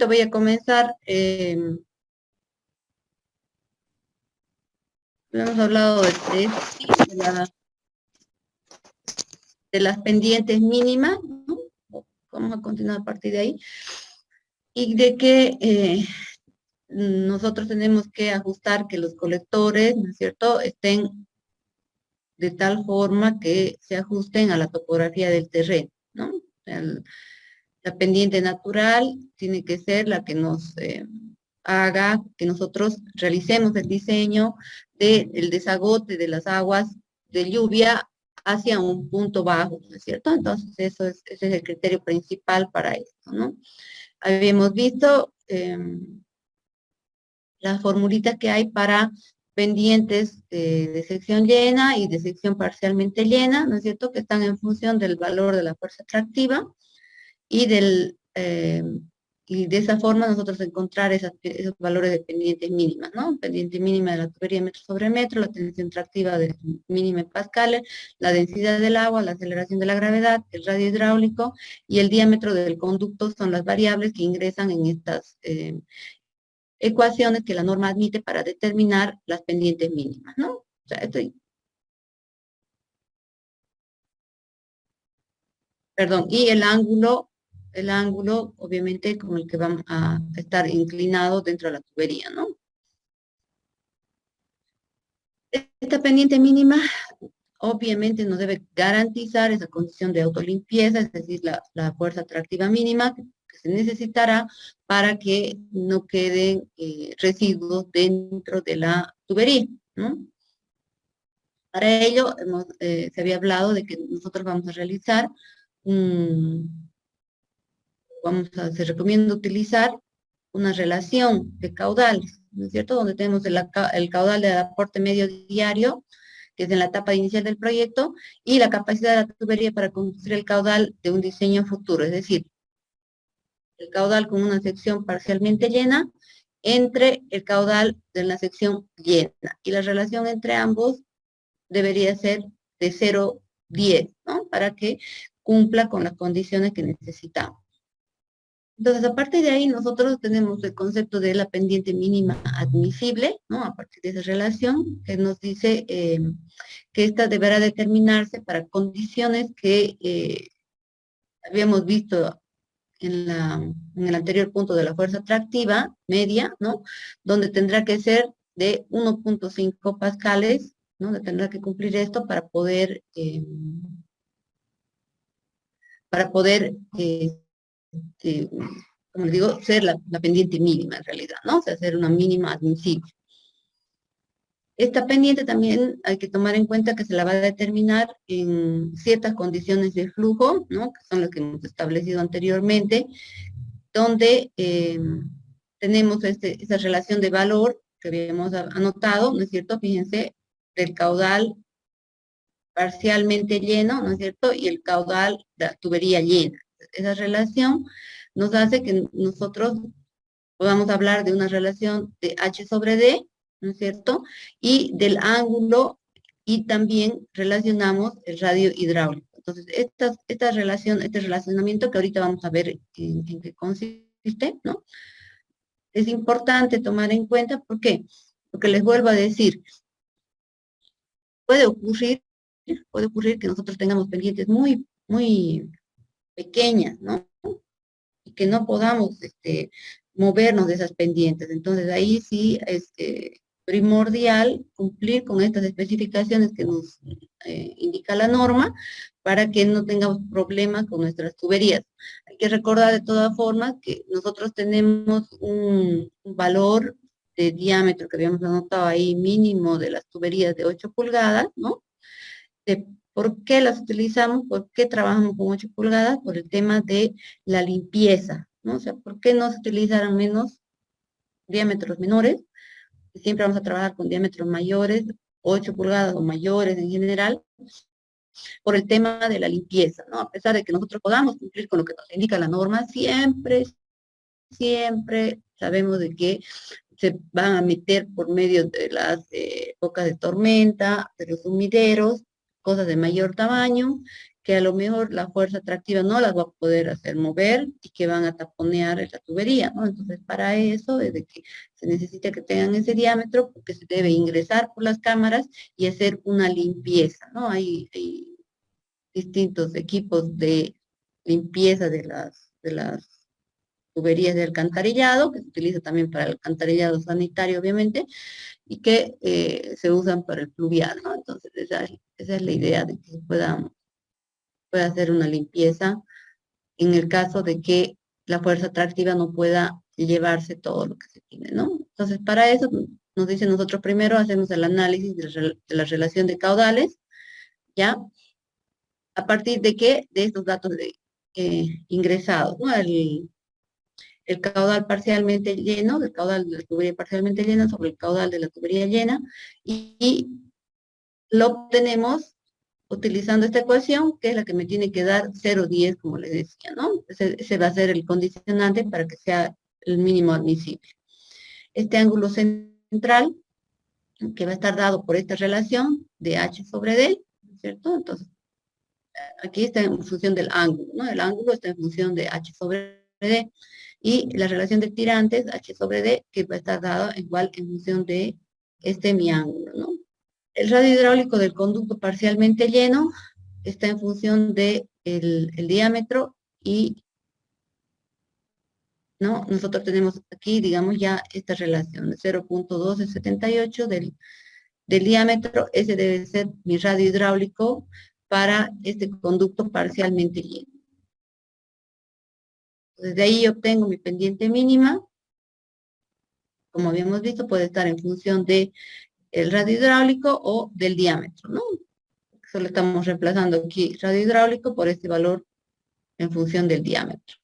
voy a comenzar. Hemos hablado de las pendientes mínimas, ¿no? Vamos a continuar a partir de ahí. Y de que nosotros tenemos que ajustar que los colectores, ¿no es cierto?, estén de tal forma que se ajusten a la topografía del terreno, ¿no? La pendiente natural tiene que ser la que nos haga que nosotros realicemos el diseño del desagote de las aguas de lluvia hacia un punto bajo, ¿no es cierto? Entonces, ese es el criterio principal para esto, ¿no? Habíamos visto las formulitas que hay para pendientes de sección llena y de sección parcialmente llena, ¿no es cierto?, que están en función del valor de la fuerza atractiva y y de esa forma nosotros encontrar esos valores de pendientes mínimas, ¿no? Pendiente mínima de la tubería metro sobre metro, la tensión tractiva de mínima en pascales, la densidad del agua, la aceleración de la gravedad, el radio hidráulico y el diámetro del conducto son las variables que ingresan en estas ecuaciones que la norma admite para determinar las pendientes mínimas, ¿no? O sea, perdón, y el ángulo, obviamente, con el que vamos a estar inclinados dentro de la tubería, ¿no? Esta pendiente mínima, obviamente, nos debe garantizar esa condición de autolimpieza, es decir, la fuerza atractiva mínima que se necesitará para que no queden residuos dentro de la tubería, ¿no? Para ello, se había hablado de que nosotros vamos a realizar se recomienda utilizar una relación de caudales, ¿no es cierto?, donde tenemos el caudal de aporte medio diario, que es en la etapa inicial del proyecto, y la capacidad de la tubería para conducir el caudal de un diseño futuro, es decir, el caudal con una sección parcialmente llena entre el caudal de la sección llena, y la relación entre ambos debería ser de 0,10, ¿no?, para que cumpla con las condiciones que necesitamos. Entonces, a partir de ahí, nosotros tenemos el concepto de la pendiente mínima admisible, ¿no?, a partir de esa relación, que nos dice que esta deberá determinarse para condiciones que habíamos visto en el anterior punto de la fuerza atractiva media, ¿no?, donde tendrá que ser de 1,5 pascales, ¿no?, donde tendrá que cumplir esto para poder como les digo, ser la pendiente mínima en realidad, ¿no? O sea, ser una mínima admisible. Esta pendiente también hay que tomar en cuenta que se la va a determinar en ciertas condiciones de flujo, ¿no?, que son las que hemos establecido anteriormente, donde tenemos esa relación de valor que habíamos anotado, ¿no es cierto? Fíjense, del caudal parcialmente lleno, ¿no es cierto?, y el caudal de la tubería llena. Esa relación nos hace que nosotros podamos hablar de una relación de H sobre D, ¿no es cierto?, y del ángulo, y también relacionamos el radio hidráulico. Entonces, este relacionamiento que ahorita vamos a ver en qué consiste, ¿no?, es importante tomar en cuenta. ¿Por qué? Porque les vuelvo a decir, puede ocurrir que nosotros tengamos pendientes muy, muy pequeñas, ¿no?, y que no podamos movernos de esas pendientes. Entonces, ahí sí es primordial cumplir con estas especificaciones que nos indica la norma para que no tengamos problemas con nuestras tuberías. Hay que recordar de todas formas que nosotros tenemos un valor de diámetro que habíamos anotado ahí mínimo de las tuberías de 8 pulgadas, ¿no? ¿Por qué las utilizamos? ¿Por qué trabajamos con 8 pulgadas? Por el tema de la limpieza, ¿no? O sea, ¿por qué no se utilizarán diámetros menores? Siempre vamos a trabajar con diámetros mayores, 8 pulgadas o mayores en general, por el tema de la limpieza, ¿no? A pesar de que nosotros podamos cumplir con lo que nos indica la norma, siempre sabemos de que se van a meter por medio de las épocas de tormenta, de los sumideros, cosas de mayor tamaño, que a lo mejor la fuerza atractiva no las va a poder hacer mover y que van a taponear la tubería, ¿no? Entonces, para eso es de que se necesita que tengan ese diámetro porque se debe ingresar por las cámaras y hacer una limpieza, ¿no? Hay distintos equipos de limpieza de las tuberías de alcantarillado, que se utiliza también para el alcantarillado sanitario, obviamente, y que se usan para el pluvial, ¿no? Entonces, esa es la idea de que se pueda hacer una limpieza en el caso de que la fuerza atractiva no pueda llevarse todo lo que se tiene, ¿no? Entonces, para eso nos dice nosotros primero hacemos el análisis de la relación de caudales, ¿ya? A partir de qué? De estos datos ingresados, ¿no? El caudal parcialmente lleno, el caudal de la tubería parcialmente llena sobre el caudal de la tubería llena, y lo obtenemos utilizando esta ecuación, que es la que me tiene que dar 0,10, como les decía, ¿no? Ese va a ser el condicionante para que sea el mínimo admisible. Este ángulo central, que va a estar dado por esta relación de H sobre D, ¿cierto? Entonces, aquí está en función del ángulo, ¿no? El ángulo está en función de H sobre D. Y la relación de tirantes, H sobre D, que va a estar dada igual en función de este mi ángulo, ¿no? El radio hidráulico del conducto parcialmente lleno está en función de el diámetro y, ¿no? Nosotros tenemos aquí, digamos, ya esta relación de 0,1278 del diámetro. Ese debe ser mi radio hidráulico para este conducto parcialmente lleno. Desde ahí obtengo mi pendiente mínima. Como habíamos visto, puede estar en función de el radio hidráulico o del diámetro, ¿no? Solo estamos reemplazando aquí radio hidráulico por este valor en función del diámetro.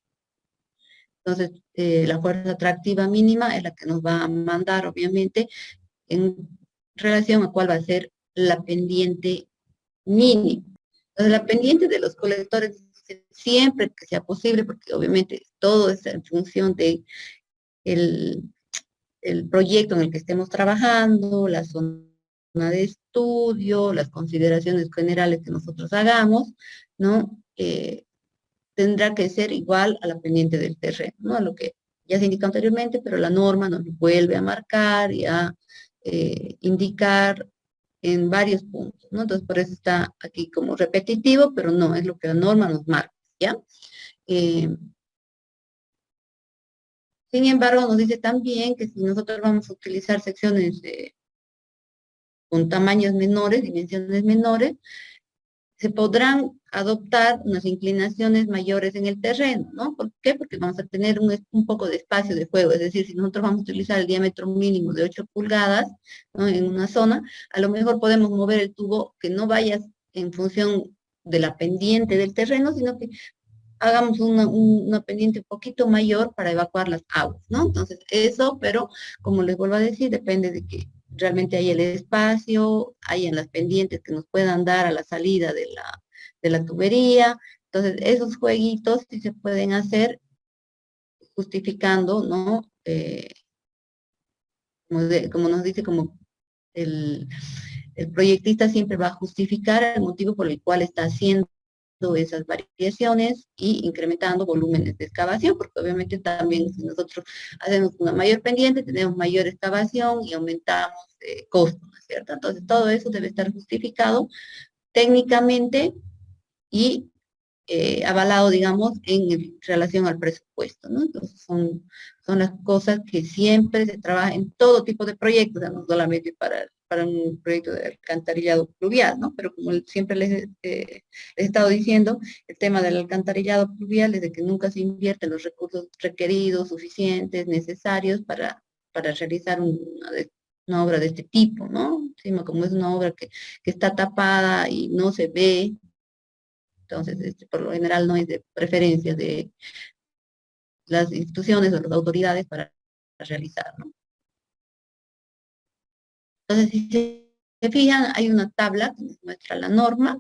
Entonces, la fuerza atractiva mínima es la que nos va a mandar, obviamente, en relación a cuál va a ser la pendiente mínima. Entonces, la pendiente de los colectores siempre que sea posible, porque obviamente todo es en función de el proyecto en el que estemos trabajando, la zona de estudio, las consideraciones generales que nosotros hagamos, ¿no? Tendrá que ser igual a la pendiente del terreno, ¿no? A lo que ya se indicó anteriormente, pero la norma nos vuelve a marcar y a indicar en varios puntos, ¿no? Entonces, por eso está aquí como repetitivo, pero no, es lo que la norma nos marca, ¿ya? Eh, Sin embargo, nos dice también que si nosotros vamos a utilizar secciones con tamaños menores, dimensiones menores, se podrán adoptar unas inclinaciones mayores en el terreno, ¿no? ¿Por qué? Porque vamos a tener un poco de espacio de juego, es decir, si nosotros vamos a utilizar el diámetro mínimo de 8 pulgadas, ¿no? En una zona, a lo mejor podemos mover el tubo que no vaya en función de la pendiente del terreno, sino que hagamos una pendiente un poquito mayor para evacuar las aguas, ¿no? Entonces, eso, pero como les vuelvo a decir, depende de que realmente haya el espacio, hayan las pendientes que nos puedan dar a la salida de la tubería. Entonces, esos jueguitos sí se pueden hacer justificando, ¿no? Como nos dice, como el, el proyectista siempre va a justificar el motivo por el cual está haciendo esas variaciones y incrementando volúmenes de excavación, porque obviamente también si nosotros hacemos una mayor pendiente, tenemos mayor excavación y aumentamos costos, ¿no es cierto? Entonces todo eso debe estar justificado técnicamente y avalado, digamos, en relación al presupuesto, ¿no? Entonces son las cosas que siempre se trabaja en todo tipo de proyectos, no solamente para un proyecto de alcantarillado pluvial, ¿no? Pero como siempre les he estado diciendo, el tema del alcantarillado pluvial es de que nunca se invierten los recursos requeridos, suficientes, necesarios para realizar una obra de este tipo, ¿no? Encima, como es una obra que está tapada y no se ve, entonces por lo general no es de preferencia de las instituciones o las autoridades para realizar, ¿no? Entonces, si se fijan, hay una tabla que nos muestra la norma,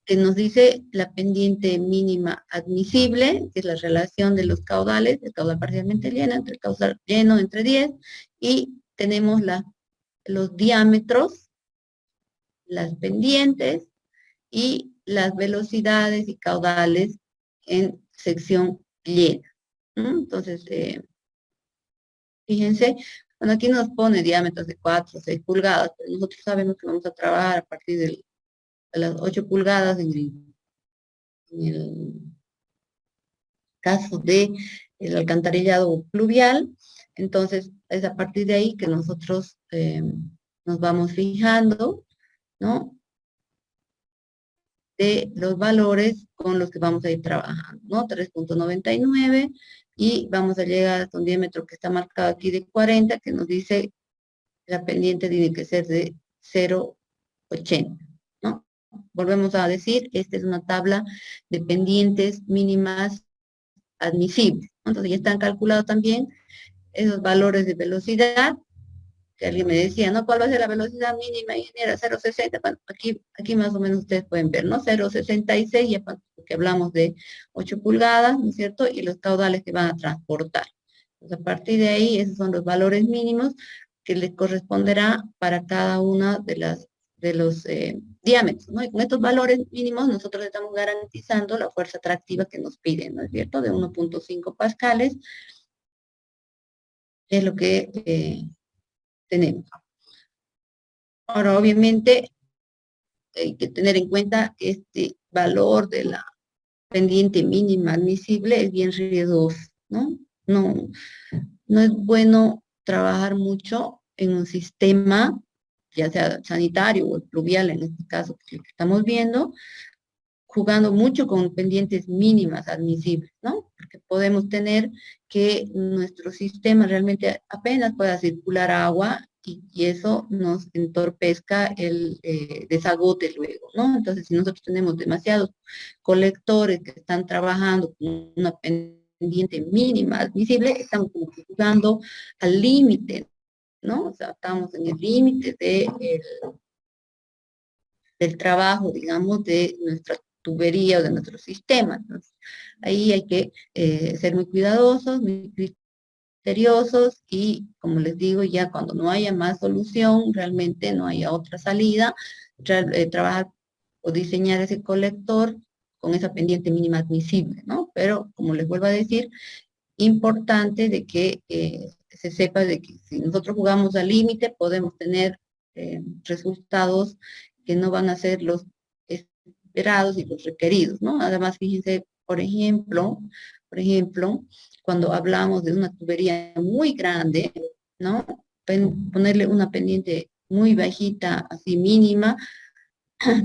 que nos dice la pendiente mínima admisible, que es la relación de los caudales, el caudal parcialmente lleno, entre el caudal lleno entre 10, y tenemos los diámetros, las pendientes, y las velocidades y caudales en sección llena, ¿no? Entonces, fíjense, bueno, aquí nos pone diámetros de 4 o 6 pulgadas, pero nosotros sabemos que vamos a trabajar a partir de las 8 pulgadas en el caso de el alcantarillado pluvial. Entonces, es a partir de ahí que nosotros nos vamos fijando, ¿no? De los valores con los que vamos a ir trabajando, ¿no? 3.99 y vamos a llegar hasta un diámetro que está marcado aquí de 40, que nos dice la pendiente tiene que ser de 0,80, ¿no? Volvemos a decir, esta es una tabla de pendientes mínimas admisibles, ¿no? Entonces ya están calculados también esos valores de velocidad, que alguien me decía, ¿no? ¿Cuál va a ser la velocidad mínima, ingeniera? 0,60. Bueno, aquí más o menos ustedes pueden ver, ¿no? 0,66, ya porque hablamos de 8 pulgadas, ¿no es cierto? Y los caudales que van a transportar. Entonces, a partir de ahí, esos son los valores mínimos que les corresponderá para cada una de los diámetros, ¿no? Y con estos valores mínimos nosotros estamos garantizando la fuerza atractiva que nos piden, ¿no es cierto? De 1.5 pascales, es lo que tenemos. Ahora, obviamente, hay que tener en cuenta que este valor de la pendiente mínima admisible es bien riesgoso, ¿no? No, no es bueno trabajar mucho en un sistema, ya sea sanitario o pluvial, en este caso que estamos viendo, jugando mucho con pendientes mínimas admisibles, ¿no? Porque podemos tener que nuestro sistema realmente apenas pueda circular agua y eso nos entorpezca el desagote luego, ¿no? Entonces, si nosotros tenemos demasiados colectores que están trabajando con una pendiente mínima admisible, estamos como que jugando al límite, ¿no? O sea, estamos en el límite del trabajo, digamos, de nuestra tubería o de nuestro sistema. Entonces, ahí hay que ser muy cuidadosos, muy criteriosos y, como les digo, ya cuando no haya más solución, realmente no haya otra salida, trabajar o diseñar ese colector con esa pendiente mínima admisible, ¿no? Pero, como les vuelvo a decir, importante de que se sepa de que si nosotros jugamos al límite podemos tener resultados que no van a ser los esperados y los requeridos, ¿no? Además, fíjense, por ejemplo, cuando hablamos de una tubería muy grande, ¿no? Ponerle una pendiente muy bajita, así mínima,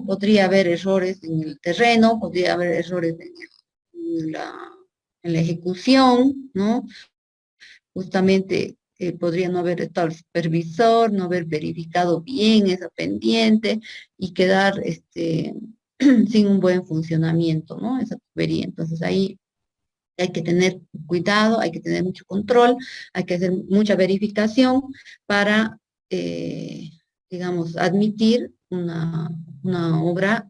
podría haber errores en el terreno, podría haber errores en la ejecución, ¿no? Justamente podría no haber estado el supervisor, no haber verificado bien esa pendiente y quedar sin un buen funcionamiento, ¿no? Esa tubería. Entonces ahí hay que tener cuidado, hay que tener mucho control, hay que hacer mucha verificación para, digamos, admitir una obra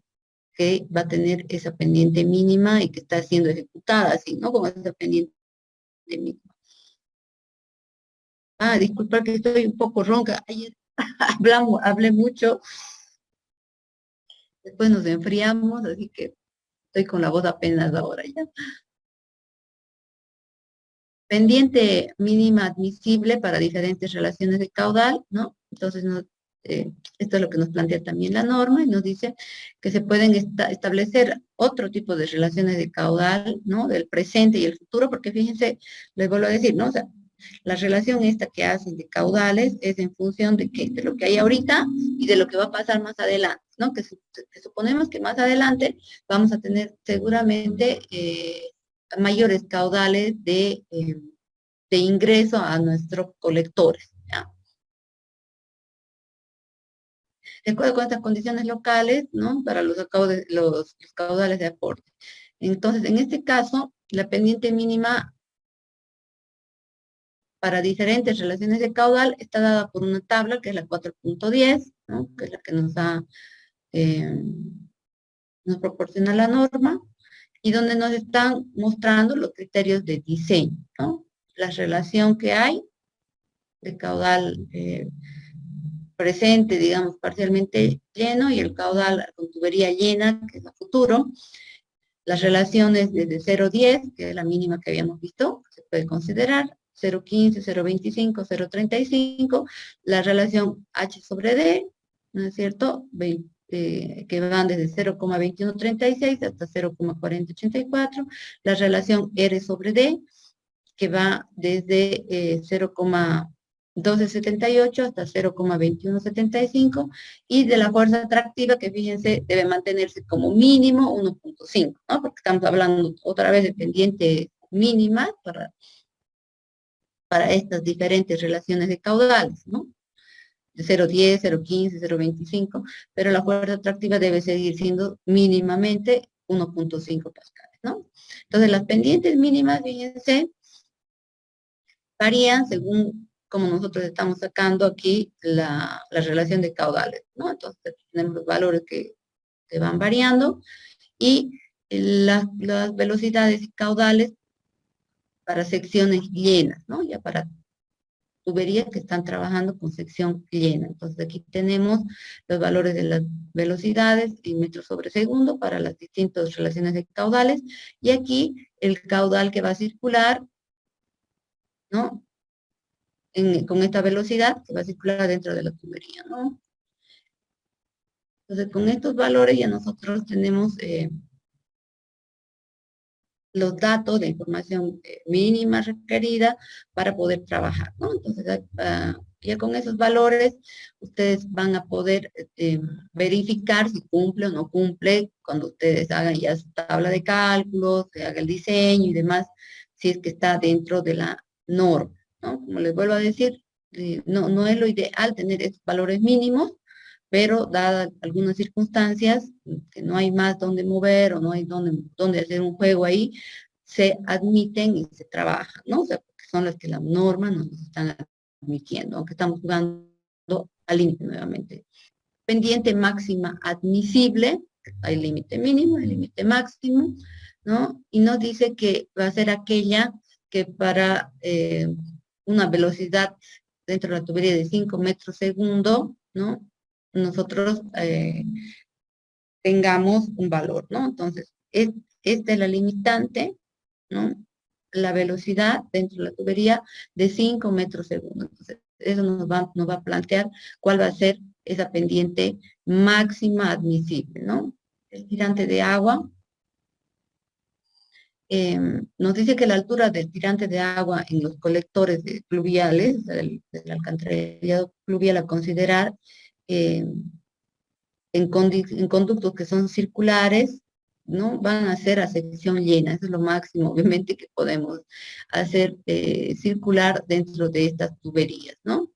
que va a tener esa pendiente mínima y que está siendo ejecutada así, ¿no? Con esa pendiente mínima. Disculpa que estoy un poco ronca. Ayer hablé mucho, después nos enfriamos, así que estoy con la voz apenas ahora ya. Pendiente mínima admisible para diferentes relaciones de caudal, ¿no? Entonces, esto es lo que nos plantea también la norma y nos dice que se pueden establecer otro tipo de relaciones de caudal, ¿no? Del presente y el futuro, porque fíjense, les vuelvo a decir, ¿no? O sea, la relación esta que hacen de caudales es en función de lo que hay ahorita y de lo que va a pasar más adelante, ¿no? Que suponemos que más adelante vamos a tener seguramente mayores caudales de ingreso a nuestros colectores, ¿ya? De acuerdo con estas condiciones locales, ¿no? Para los caudales de aporte. Entonces, en este caso, la pendiente mínima para diferentes relaciones de caudal está dada por una tabla que es la 4.10, ¿no? Que es la que eh, nos proporciona la norma, y donde nos están mostrando los criterios de diseño, ¿no? La relación que hay de caudal presente, digamos, parcialmente lleno, y el caudal tubería llena, que es la futuro. Las relaciones desde 0,10, que es la mínima que habíamos visto, se puede considerar, 0,15, 0,25, 0,35, la relación H sobre D, ¿no es cierto? Que van desde 0,2136 hasta 0,4084, la relación R sobre D, que va desde 0,1278 hasta 0,2175, y de la fuerza atractiva, que fíjense, debe mantenerse como mínimo 1,5, ¿no? Porque estamos hablando otra vez de pendiente mínima para estas diferentes relaciones de caudales, ¿no? De 0,10, 0,15, 0,25, pero la fuerza atractiva debe seguir siendo mínimamente 1,5 pascales, ¿no? Entonces, las pendientes mínimas, fíjense, varían según como nosotros estamos sacando aquí la relación de caudales, ¿no? Entonces, tenemos los valores que van variando, y las velocidades y caudales para secciones llenas, ¿no? Ya para tuberías que están trabajando con sección llena. Entonces, aquí tenemos los valores de las velocidades en metros sobre segundo para las distintas relaciones de caudales, y aquí el caudal que va a circular, ¿no? Con esta velocidad que va a circular dentro de la tubería, ¿no? Entonces, con estos valores ya nosotros tenemos los datos de información mínima requerida para poder trabajar, ¿no? Entonces, ya con esos valores, ustedes van a poder verificar si cumple o no cumple cuando ustedes hagan ya su tabla de cálculos, se haga el diseño y demás, si es que está dentro de la norma, ¿no? Como les vuelvo a decir, no es lo ideal tener estos valores mínimos, pero dadas algunas circunstancias, que no hay más donde mover o no hay donde hacer un juego ahí, se admiten y se trabajan, ¿no? O sea, porque son las que la norma nos están admitiendo, aunque estamos jugando al límite nuevamente. Pendiente máxima admisible, hay límite mínimo, hay límite máximo, ¿no? Y nos dice que va a ser aquella que para una velocidad dentro de la tubería de 5 metros segundo, ¿no? Nosotros tengamos un valor, ¿no? Entonces, esta es la limitante, ¿no? La velocidad dentro de la tubería de 5 metros segundo. Entonces, eso nos va a plantear cuál va a ser esa pendiente máxima admisible, ¿no? El tirante de agua nos dice que la altura del tirante de agua en los colectores pluviales, del alcantarillado pluvial a considerar, en conductos que son circulares, ¿no? Van a ser a sección llena. Eso es lo máximo, obviamente, que podemos hacer circular dentro de estas tuberías, ¿no?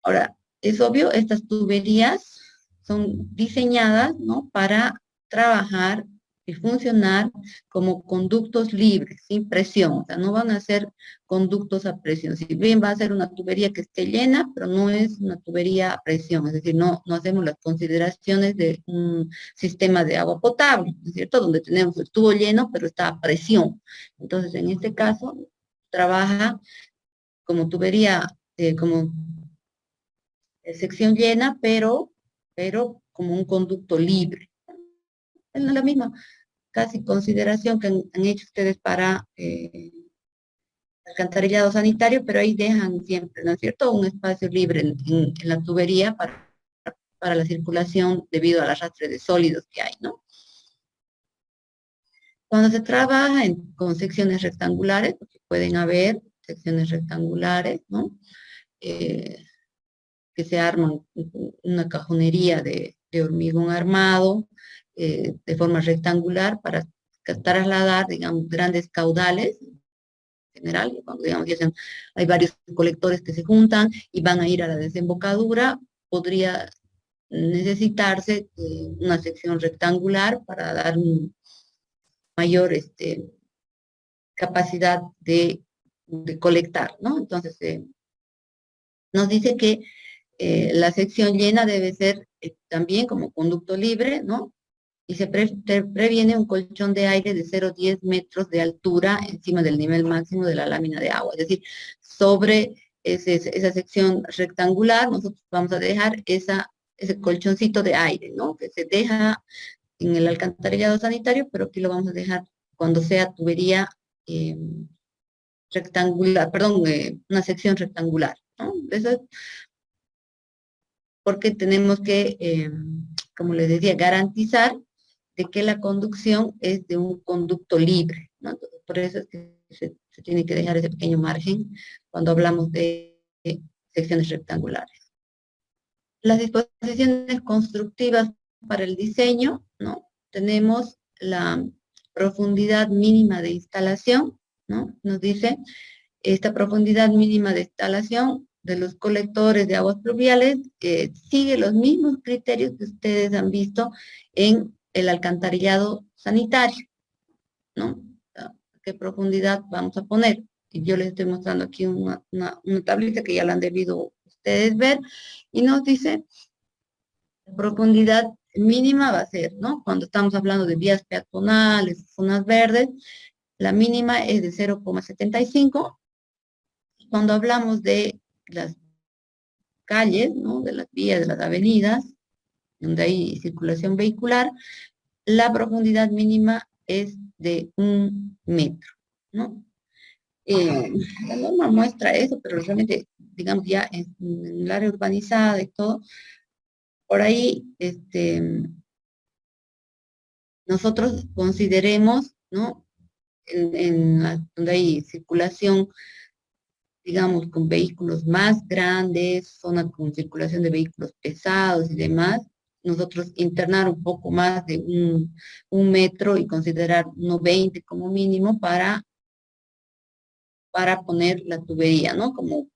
Ahora, es obvio, estas tuberías son diseñadas, ¿no? Para trabajar y funcionar como conductos libres, sin presión. O sea, no van a ser conductos a presión. Si bien va a ser una tubería que esté llena, pero no es una tubería a presión. Es decir, no hacemos las consideraciones de un sistema de agua potable, ¿no es cierto? Donde tenemos el tubo lleno, pero está a presión. Entonces, en este caso, trabaja como tubería, como sección llena, pero como un conducto libre. Es la misma casi consideración que han hecho ustedes para alcantarillado sanitario, pero ahí dejan siempre, ¿no es cierto?, un espacio libre en la tubería para la circulación debido al arrastre de sólidos que hay, ¿no? Cuando se trabaja con secciones rectangulares, porque pueden haber secciones rectangulares, ¿no? Que se arman una cajonería de hormigón armado de forma rectangular para trasladar, digamos, grandes caudales, en general, cuando digamos ya hay varios colectores que se juntan y van a ir a la desembocadura, podría necesitarse una sección rectangular para dar un mayor capacidad de colectar, ¿no? Entonces, nos dice que la sección llena debe ser también como conducto libre, ¿no? Y se previene un colchón de aire de 0,10 metros de altura encima del nivel máximo de la lámina de agua. Es decir, sobre esa sección rectangular nosotros vamos a dejar esa ese colchoncito de aire, ¿no? Que se deja en el alcantarillado sanitario, pero aquí lo vamos a dejar cuando sea tubería eh, rectangular, perdón, una sección rectangular, ¿no? Eso es porque tenemos que, como les decía, garantizar de que la conducción es de un conducto libre, ¿no? Entonces, por eso es que se tiene que dejar ese pequeño margen cuando hablamos de secciones rectangulares. Las disposiciones constructivas para el diseño, ¿no? Tenemos la profundidad mínima de instalación, ¿no? Nos dice esta profundidad mínima de instalación de los colectores de aguas pluviales sigue los mismos criterios que ustedes han visto en el alcantarillado sanitario, ¿no? ¿Qué profundidad vamos a poner? Y yo les estoy mostrando aquí una tablita que ya la han debido ustedes ver, y nos dice la profundidad mínima va a ser, ¿no? Cuando estamos hablando de vías peatonales, zonas verdes, la mínima es de 0,75. Cuando hablamos de las calles, ¿no? De las vías, de las avenidas, donde hay circulación vehicular, la profundidad mínima es de 1 metro, ¿no? La norma muestra eso, pero realmente, digamos, ya en el área urbanizada y todo, por ahí, nosotros consideremos, ¿no? Donde hay circulación, digamos, con vehículos más grandes, zona con circulación de vehículos pesados y demás, nosotros internar un poco más de 1 metro y considerar 1,20 como mínimo para poner la tubería, ¿no? Como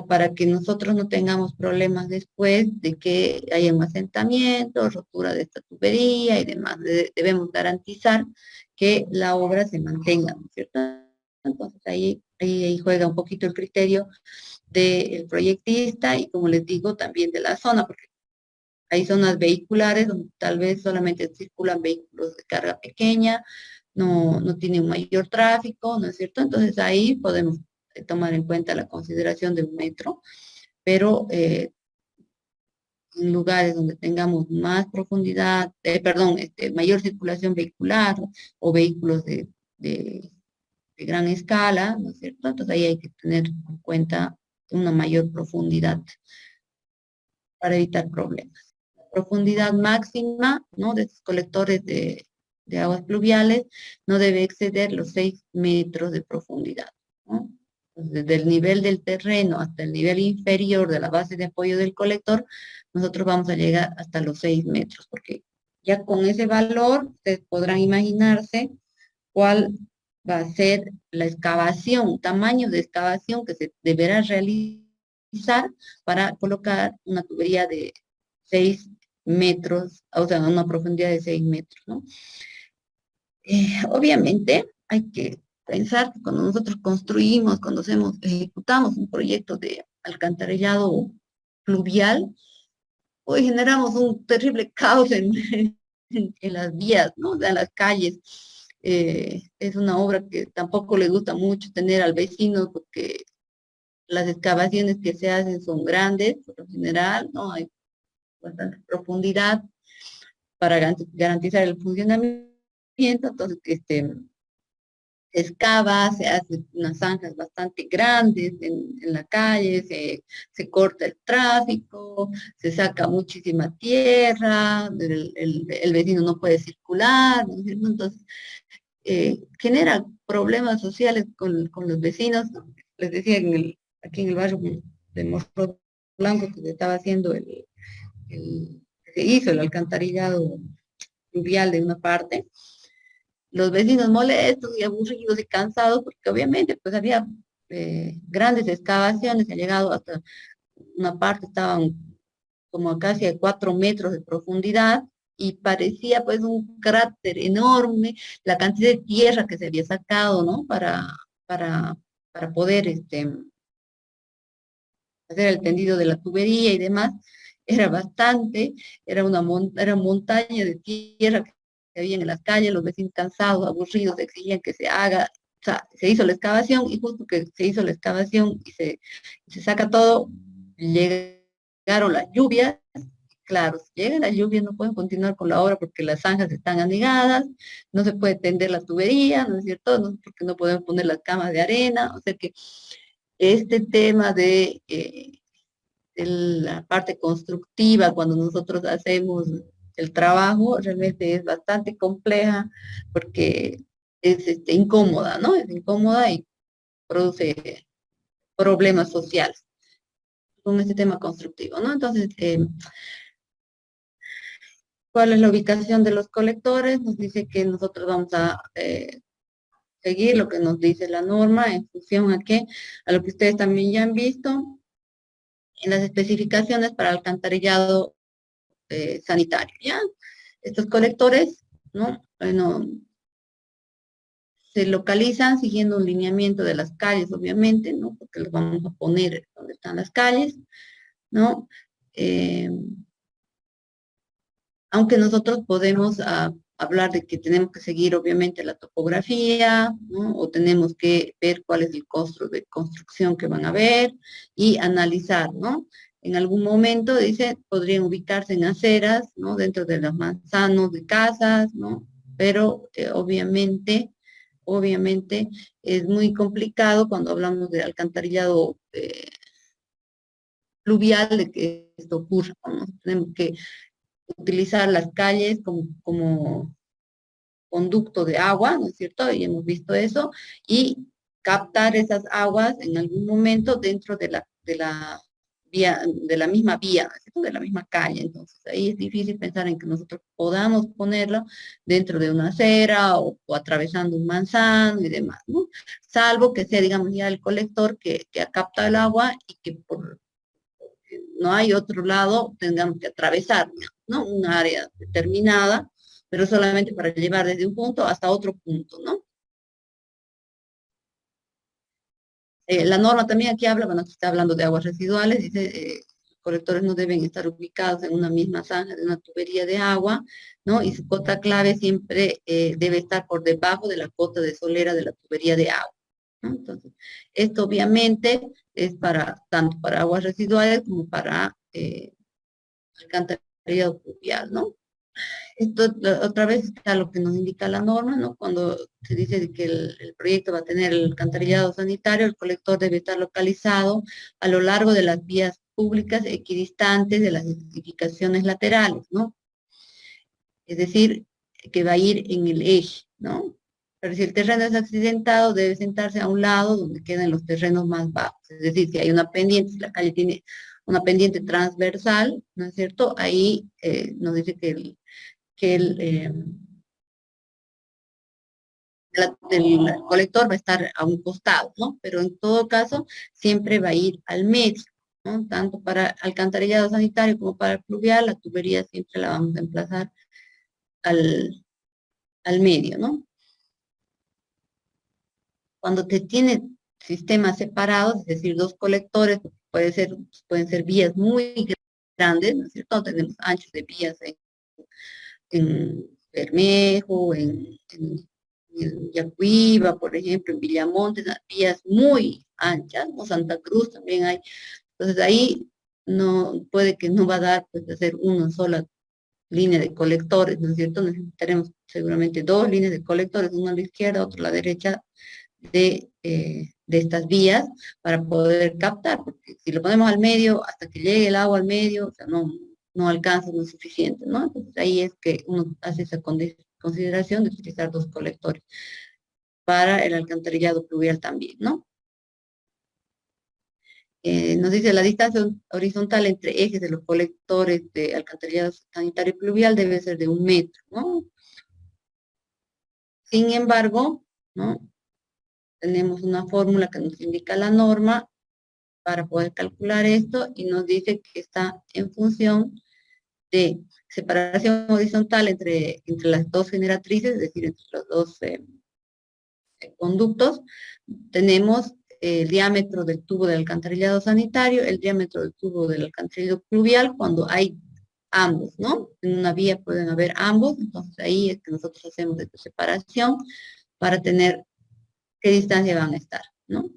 para que nosotros no tengamos problemas después de que haya un asentamiento, rotura de esta tubería y demás. Debemos garantizar que la obra se mantenga, ¿no es cierto? Entonces ahí juega un poquito el criterio del proyectista y, como les digo, también de la zona, porque hay zonas vehiculares donde tal vez solamente circulan vehículos de carga pequeña, no tiene un mayor tráfico, ¿no es cierto? Entonces ahí podemos tomar en cuenta la consideración de 1 metro, pero en lugares donde tengamos más profundidad, perdón, mayor circulación vehicular o vehículos de gran escala, ¿no es cierto? Entonces ahí hay que tener en cuenta una mayor profundidad para evitar problemas. La profundidad máxima, ¿no? De estos colectores de aguas pluviales no debe exceder los 6 metros de profundidad, ¿no? Desde el nivel del terreno hasta el nivel inferior de la base de apoyo del colector, nosotros vamos a llegar hasta los 6 metros, porque ya con ese valor ustedes podrán imaginarse cuál va a ser la excavación, tamaño de excavación que se deberá realizar para colocar una tubería de 6 metros, o sea, una profundidad de 6 metros, ¿no? Obviamente hay que pensar que cuando nosotros construimos, cuando ejecutamos un proyecto de alcantarillado fluvial, hoy generamos un terrible caos en las vías, ¿no? En las calles. Es una obra que tampoco le gusta mucho tener al vecino porque las excavaciones que se hacen son grandes, por lo general, ¿no? Hay bastante profundidad para garantizar el funcionamiento, entonces, se excava, se hace unas zanjas bastante grandes en la calle, se corta el tráfico, se saca muchísima tierra, el vecino no puede circular, ¿no? Entonces genera problemas sociales con los vecinos. Les decía, aquí en el barrio de Morro Blanco que se estaba haciendo se hizo el alcantarillado fluvial de una parte, los vecinos molestos y aburridos y cansados, porque obviamente pues había grandes excavaciones, ha llegado hasta una parte, estaban como a casi a 4 metros de profundidad, y parecía pues un cráter enorme, la cantidad de tierra que se había sacado, ¿no? Para, para poder hacer el tendido de la tubería y demás, era bastante, era montaña de tierra que había en las calles, los vecinos cansados, aburridos, exigían que se haga, o sea, se hizo la excavación, y justo que se hizo la excavación y se saca todo, llega llegaron las lluvias, claro, si llegan las lluvias no pueden continuar con la obra porque las zanjas están anegadas, no se puede tender la tubería, ¿no es cierto? Porque no podemos poner las camas de arena, o sea que este tema de la parte constructiva, cuando nosotros hacemos el trabajo, realmente es bastante compleja porque es incómoda, ¿no? Es incómoda y produce problemas sociales con este tema constructivo, ¿no? Entonces, ¿cuál es la ubicación de los colectores? Nos dice que nosotros vamos a seguir lo que nos dice la norma en función a qué, a lo que ustedes también ya han visto en las especificaciones para alcantarillado sanitario, ¿ya? Estos colectores, ¿no? Bueno, se localizan siguiendo un lineamiento de las calles, obviamente, ¿no? Porque los vamos a poner donde están las calles, ¿no? Eh, Aunque nosotros podemos hablar de que tenemos que seguir obviamente la topografía, ¿no? O tenemos que ver cuál es el costo de construcción que van a ver y analizar, ¿no? En algún momento, dice, podrían ubicarse en aceras, ¿no? Dentro de los manzanos de casas, ¿no? Pero obviamente es muy complicado cuando hablamos de alcantarillado pluvial de que esto ocurra, ¿no? Tenemos que utilizar las calles como conducto de agua, ¿no es cierto? Y hemos visto eso, y captar esas aguas en algún momento dentro de la vía, de la misma vía, ¿no es cierto? De la misma calle. Entonces ahí es difícil pensar en que nosotros podamos ponerlo dentro de una acera o atravesando un manzano y demás, ¿no? Salvo que sea, digamos, ya el colector que capta el agua y que por no hay otro lado, tengamos que atravesar, ¿no? Un área determinada, pero solamente para llevar desde un punto hasta otro punto, ¿no? La norma también aquí habla, bueno, aquí está hablando de aguas residuales, dice, los colectores no deben estar ubicados en una misma zanja de una tubería de agua, ¿no? Y su cota clave siempre debe estar por debajo de la cota de solera de la tubería de agua, ¿no? Entonces, esto obviamente es para, tanto para aguas residuales como para alcantarillado pluvial, ¿no? Esto otra vez está lo que nos indica la norma, ¿no? Cuando se dice de que el proyecto va a tener el alcantarillado sanitario, el colector debe estar localizado a lo largo de las vías públicas equidistantes de las edificaciones laterales, ¿no? Es decir, que va a ir en el eje, ¿no? Pero si el terreno es accidentado, debe sentarse a un lado donde quedan los terrenos más bajos. Es decir, si hay una pendiente, si la calle tiene una pendiente transversal, ¿no es cierto? Ahí nos dice que el colector va a estar a un costado, ¿no? Pero en todo caso, siempre va a ir al medio, ¿no? Tanto para alcantarillado sanitario como para el pluvial, la tubería siempre la vamos a emplazar al, al medio, ¿no? Cuando te tiene sistemas separados, es decir, dos colectores, pueden ser vías muy grandes, ¿no es cierto? Tenemos anchos de vías en Bermejo, en Yacuiba, por ejemplo, en Villamontes, las vías muy anchas, ¿no? Santa Cruz también hay. Entonces ahí no puede que no va a dar pues hacer una sola línea de colectores, ¿no es cierto? Necesitaremos seguramente dos líneas de colectores, una a la izquierda, otra a la derecha de estas vías para poder captar, porque si lo ponemos al medio, hasta que llegue el agua al medio, o sea, no alcanza, no es suficiente, ¿no? Entonces ahí es que uno hace esa consideración de utilizar dos colectores para el alcantarillado pluvial también, ¿no? Nos dice la distancia horizontal entre ejes de los colectores de alcantarillado sanitario y pluvial debe ser de 1 metro, ¿no? Sin embargo, ¿no? Tenemos una fórmula que nos indica la norma para poder calcular esto y nos dice que está en función de separación horizontal entre las dos generatrices, es decir, entre los dos conductos. Tenemos el diámetro del tubo del alcantarillado sanitario, el diámetro del tubo del alcantarillado pluvial, cuando hay ambos, ¿no? En una vía pueden haber ambos, entonces ahí es que nosotros hacemos esta separación para tener qué distancia van a estar, ¿no?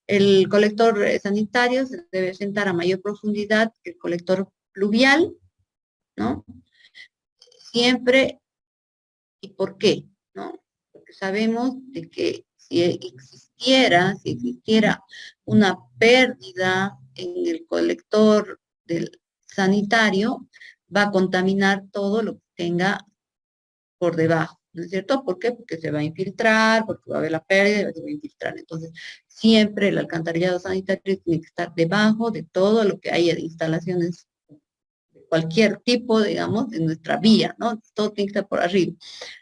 El colector sanitario se debe sentar a mayor profundidad que el colector pluvial, ¿no? Siempre, ¿y por qué? ¿No? Porque sabemos de que si existiera una pérdida en el colector del sanitario, va a contaminar todo lo que tenga por debajo, ¿no es cierto? ¿Por qué? Porque se va a infiltrar, porque va a haber la pérdida y se va a infiltrar. Entonces, siempre el alcantarillado sanitario tiene que estar debajo de todo lo que haya de instalaciones, cualquier tipo, digamos, de nuestra vía, ¿no? Todo tiene que estar por arriba.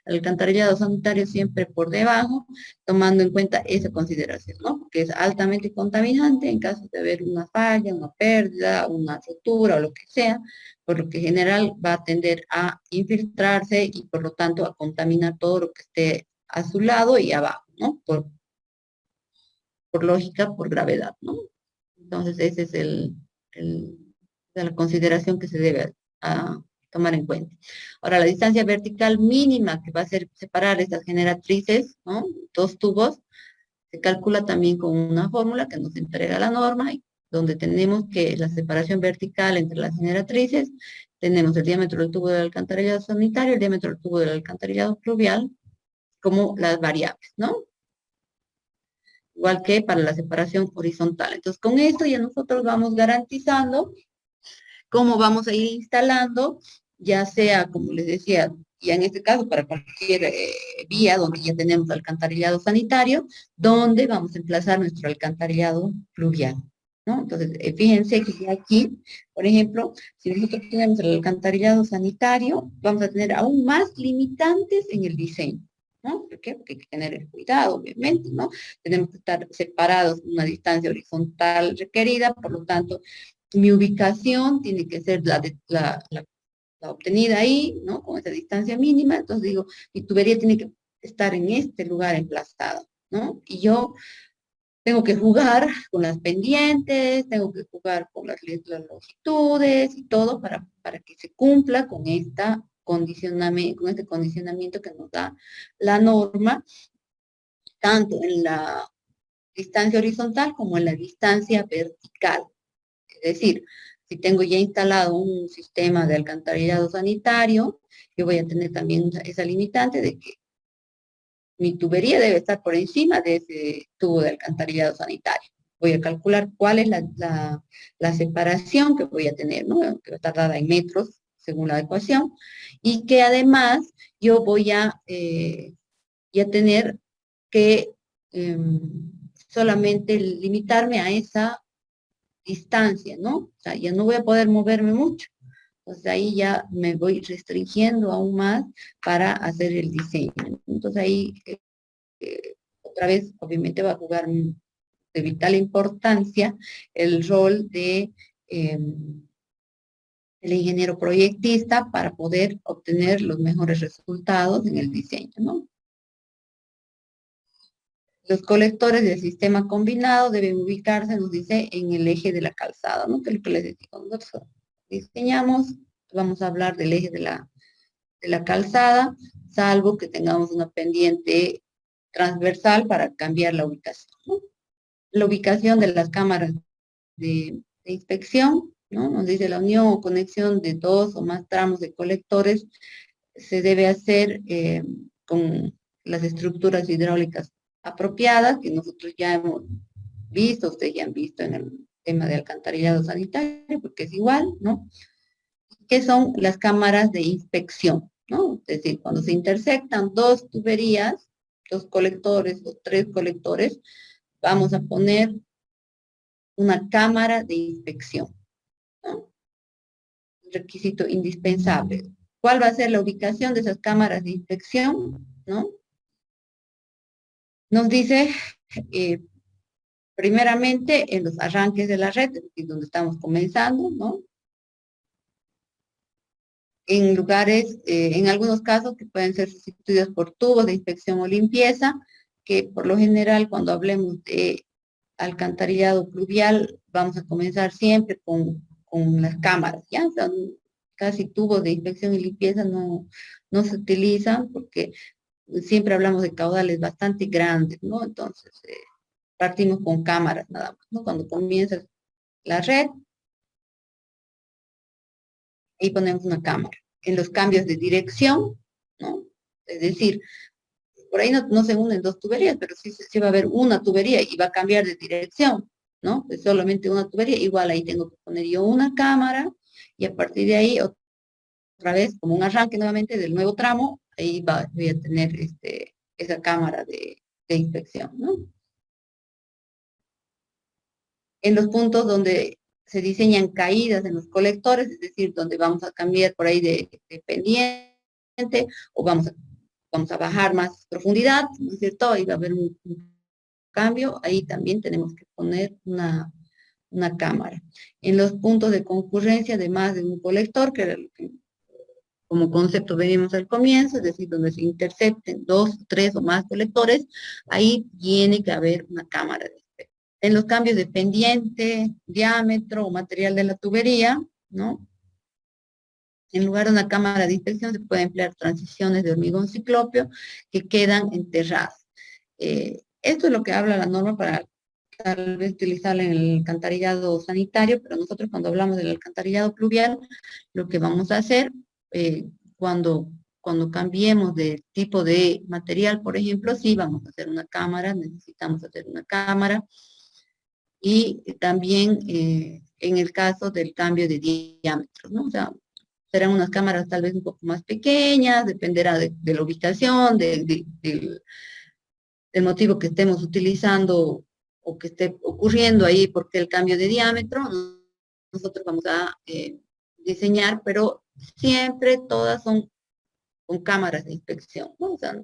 El alcantarillado sanitario siempre por debajo, tomando en cuenta esa consideración, ¿no? Porque es altamente contaminante en caso de haber una falla, una pérdida, una rotura o lo que sea, por lo que en general va a tender a infiltrarse y por lo tanto a contaminar todo lo que esté a su lado y abajo, ¿no? Por lógica, por gravedad, ¿no? Entonces, ese es el- la consideración que se debe tomar en cuenta. Ahora, la distancia vertical mínima que va a ser separar estas generatrices, ¿no? Dos tubos, se calcula también con una fórmula que nos entrega la norma, donde tenemos que la separación vertical entre las generatrices, tenemos el diámetro del tubo del alcantarillado sanitario, el diámetro del tubo del alcantarillado pluvial, como las variables, ¿no? Igual que para la separación horizontal. Entonces, con esto ya nosotros vamos garantizando cómo vamos a ir instalando, ya sea, como les decía, ya en este caso, para cualquier vía donde ya tenemos alcantarillado sanitario, donde vamos a emplazar nuestro alcantarillado pluvial, ¿no? Entonces, fíjense que ya aquí, por ejemplo, si nosotros tenemos el alcantarillado sanitario, vamos a tener aún más limitantes en el diseño. ¿No? ¿Por qué? Porque hay que tener el cuidado, obviamente, ¿no? Tenemos que estar separados una distancia horizontal requerida, por lo tanto, mi ubicación tiene que ser la obtenida ahí, ¿no? Con esa distancia mínima. Entonces digo, mi tubería tiene que estar en este lugar emplazada, ¿no? Y yo tengo que jugar con las pendientes, tengo que jugar con las longitudes y todo para que se cumpla con con este condicionamiento que nos da la norma, tanto en la distancia horizontal como en la distancia vertical. Es decir, si tengo ya instalado un sistema de alcantarillado sanitario, yo voy a tener también esa limitante de que mi tubería debe estar por encima de ese tubo de alcantarillado sanitario. Voy a calcular cuál es la separación que voy a tener, ¿no? Que va a estar dada en metros, según la ecuación, y que además yo voy a tener que solamente limitarme a esa distancia, ¿no? O sea, ya no voy a poder moverme mucho. Entonces ahí ya me voy restringiendo aún más para hacer el diseño. Entonces ahí otra vez obviamente va a jugar de vital importancia el rol de el ingeniero proyectista para poder obtener los mejores resultados en el diseño, ¿no? Los colectores del sistema combinado deben ubicarse, nos dice, en el eje de la calzada, ¿no? Que es lo que les decía. Cuando nosotros diseñamos, vamos a hablar del eje de la calzada, salvo que tengamos una pendiente transversal para cambiar la ubicación, ¿no? La ubicación de las cámaras de inspección, ¿no? Nos dice la unión o conexión de dos o más tramos de colectores se debe hacer con las estructuras hidráulicas apropiadas, que nosotros ya hemos visto, ustedes ya han visto en el tema de alcantarillado sanitario, porque es igual, ¿no? Que son las cámaras de inspección, ¿no? Es decir, cuando se intersectan dos tuberías, dos colectores o tres colectores, vamos a poner una cámara de inspección, ¿no? Requisito indispensable. ¿Cuál va a ser la ubicación de esas cámaras de inspección? ¿No? Nos dice, eh, primeramente, en los arranques de la red, donde estamos comenzando, ¿no? En lugares, en algunos casos, que pueden ser sustituidos por tubos de inspección o limpieza, que por lo general, cuando hablemos de alcantarillado pluvial, vamos a comenzar siempre con las cámaras, ¿ya? Son casi tubos de inspección y limpieza no se utilizan porque siempre hablamos de caudales bastante grandes, ¿no? Entonces, Partimos con cámaras nada más, ¿no? Cuando comienza la red, ahí ponemos una cámara. En los cambios de dirección, ¿no? Es decir, por ahí no se unen dos tuberías, pero sí va a haber una tubería y va a cambiar de dirección, ¿no? Es solamente una tubería, igual ahí tengo que poner yo una cámara y a partir de ahí otra vez como un arranque nuevamente del nuevo tramo, ahí voy a tener esa cámara de inspección, ¿no? En los puntos donde se diseñan caídas en los colectores, es decir, donde vamos a cambiar por ahí de pendiente o vamos a bajar más profundidad, ¿no es cierto? Ahí va a haber un cambio, ahí también tenemos que poner una cámara. En los puntos de concurrencia de más de un colector, que era lo que como concepto venimos al comienzo, es decir, donde se intercepten dos, tres o más colectores, ahí tiene que haber una cámara de espejo. En los cambios de pendiente, diámetro o material de la tubería, ¿no? En lugar de una cámara de inspección se puede emplear transiciones de hormigón ciclópeo que quedan enterradas. Esto es lo que habla la norma para tal vez utilizarla en el alcantarillado sanitario, pero nosotros cuando hablamos del alcantarillado pluvial, lo que vamos a hacer cuando, cuando cambiemos de tipo de material, por ejemplo, sí vamos a hacer una cámara, necesitamos hacer una cámara, y también en el caso del cambio de diámetro, ¿no? O sea, serán unas cámaras tal vez un poco más pequeñas, dependerá de la ubicación, del motivo que estemos utilizando o que esté ocurriendo ahí, porque el cambio de diámetro, nosotros vamos a diseñar, pero siempre todas son con cámaras de inspección, ¿no? O sea,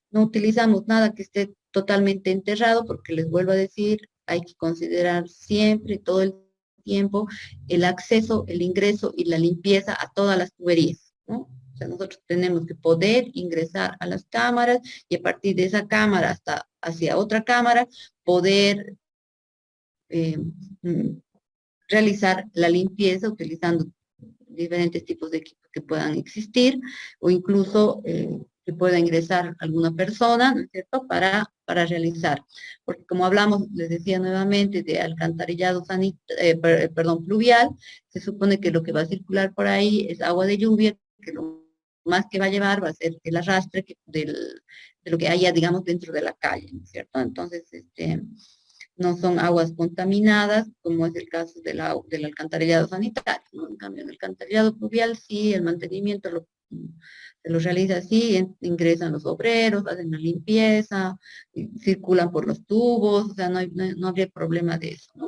no utilizamos nada que esté totalmente enterrado, porque les vuelvo a decir, hay que considerar siempre, todo el tiempo, el acceso, el ingreso y la limpieza a todas las tuberías, ¿no? O sea, nosotros tenemos que poder ingresar a las cámaras y a partir de esa cámara hasta hacia otra cámara, poder eh, mm, realizar la limpieza utilizando diferentes tipos de equipos que puedan existir o incluso que pueda ingresar alguna persona, ¿no es cierto?, para realizar. Porque como hablamos, les decía nuevamente, de alcantarillado perdón, pluvial, se supone que lo que va a circular por ahí es agua de lluvia, que lo más que va a llevar va a ser el arrastre de lo que haya, digamos, dentro de la calle, ¿no es cierto? Entonces, no son aguas contaminadas, como es el caso del alcantarillado sanitario, ¿no? En cambio, en el alcantarillado pluvial, sí, el mantenimiento se lo realiza así, ingresan los obreros, hacen la limpieza, circulan por los tubos, o sea, no habría problema de eso, ¿no?